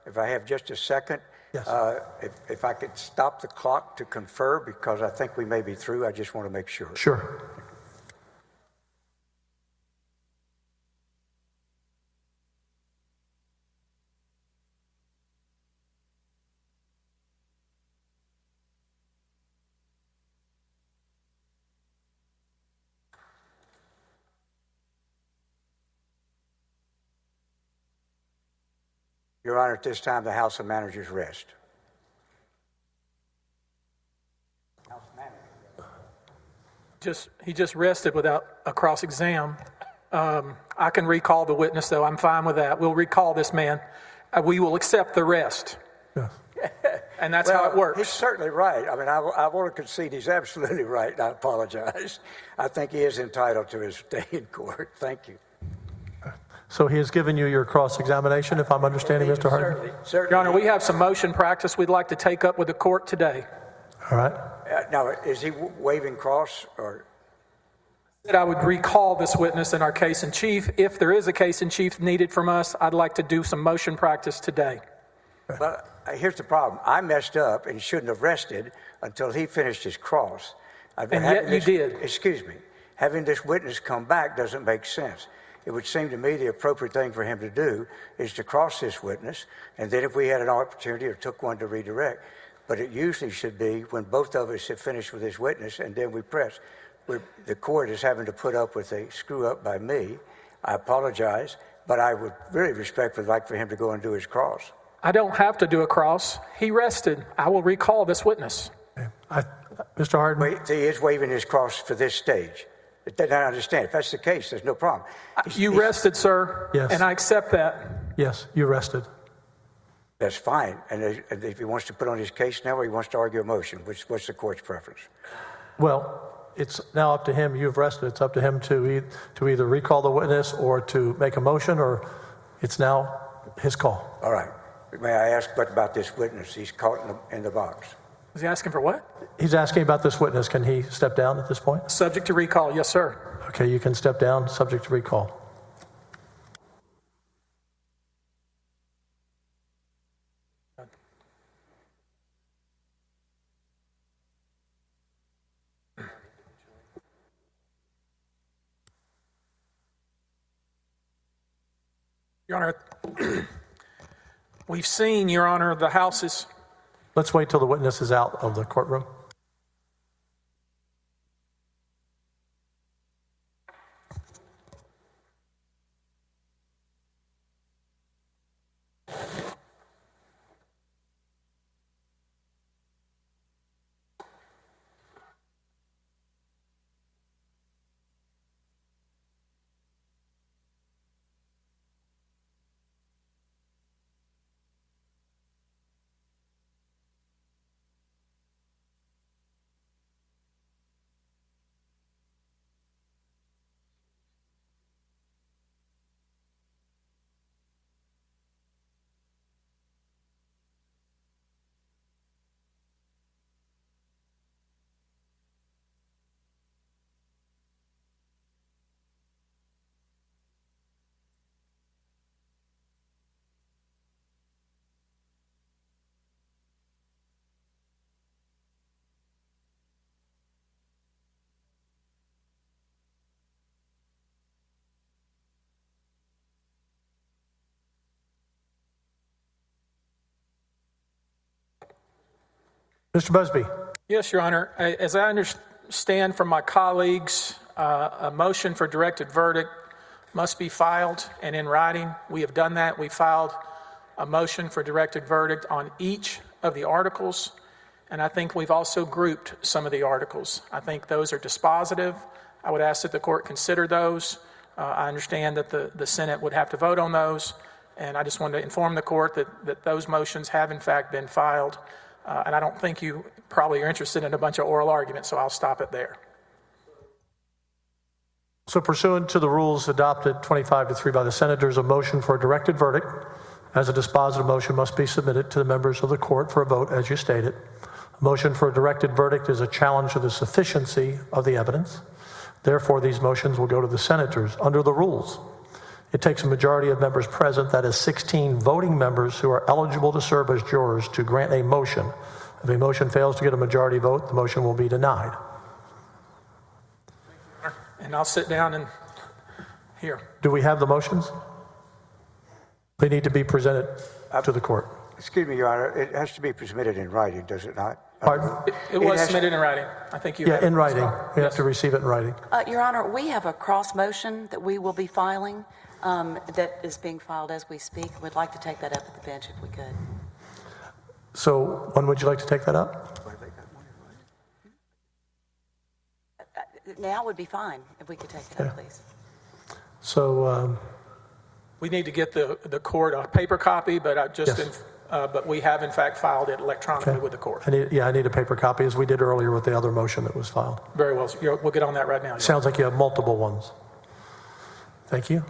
if I have just a second, Yes. if I could stop the clock to confer, because I think we may be through. I just want to make sure. Sure. Your Honor, at this time, the House of Managers rest. He just rested without a cross-exam. I can recall the witness, though. I'm fine with that. We'll recall this man. We will accept the rest. Yes. And that's how it works. He's certainly right. I mean, I want to concede he's absolutely right. I apologize. I think he is entitled to his day in court. Thank you. So he has given you your cross-examination, if I'm understanding, Mr. Hardin? Certainly. Your Honor, we have some motion practice we'd like to take up with the court today. All right. Now, is he waiving cross or? That I would recall this witness in our case in chief. If there is a case in chief needed from us, I'd like to do some motion practice today. Well, here's the problem. I messed up and shouldn't have rested until he finished his cross. And yet you did. Excuse me. Having this witness come back doesn't make sense. It would seem to me the appropriate thing for him to do is to cross this witness, and then if we had an opportunity or took one to redirect. But it usually should be when both of us have finished with this witness and then we press. The court is having to put up with a screw up by me. I apologize, but I would really respectfully like for him to go and do his cross. I don't have to do a cross. He rested. I will recall this witness. Mr. Hardin? Wait, he is waiving his cross for this stage. I understand. If that's the case, there's no problem. You rested, sir. Yes. And I accept that. Yes, you rested. That's fine. And if he wants to put on his case now or he wants to argue a motion, what's the court's preference? Well, it's now up to him. You've rested. It's up to him to either recall the witness or to make a motion, or it's now his call. All right. May I ask what about this witness? He's caught in the box. Is he asking for what? He's asking about this witness. Can he step down at this point? Subject to recall. Yes, sir. Okay, you can step down, subject to recall. Your Honor, we've seen, Your Honor, the House's. Let's wait till the witness is out of the courtroom. Mr. Busby. Yes, Your Honor. As I understand from my colleagues, a motion for directed verdict must be filed and in writing. We have done that. We filed a motion for directed verdict on each of the articles, and I think we've also grouped some of the articles. I think those are dispositive. I would ask that the court consider those. I understand that the Senate would have to vote on those, and I just wanted to inform the court that those motions have in fact been filed. And I don't think you probably are interested in a bunch of oral arguments, so I'll stop it there. So pursuant to the rules adopted 25-3 by the senators, a motion for a directed verdict as a dispositive motion must be submitted to the members of the court for a vote, as you stated. A motion for a directed verdict is a challenge to the sufficiency of the evidence. Therefore, these motions will go to the senators under the rules. It takes a majority of members present, that is 16 voting members who are eligible to serve as jurors, to grant a motion. If a motion fails to get a majority vote, the motion will be denied. And I'll sit down and hear. Do we have the motions? They need to be presented to the court. Excuse me, Your Honor, it has to be submitted in writing, does it not? Pardon? It was submitted in writing. I think you Yeah, have it in as writing. well. We have to receive it in writing. Your Honor, we have a cross motion that we will be filing that is being filed as we speak. We'd like to take that up at the bench if we could. So when would you like to take that up? Now would be fine if we could take it up, please. So We need to get the court a paper copy, but Yes. but we have in fact filed it electronically with the court. I need a paper copy, as we did earlier with the other motion that was filed. Very well. We'll get on that right now. Sounds like you have multiple ones. Thank you.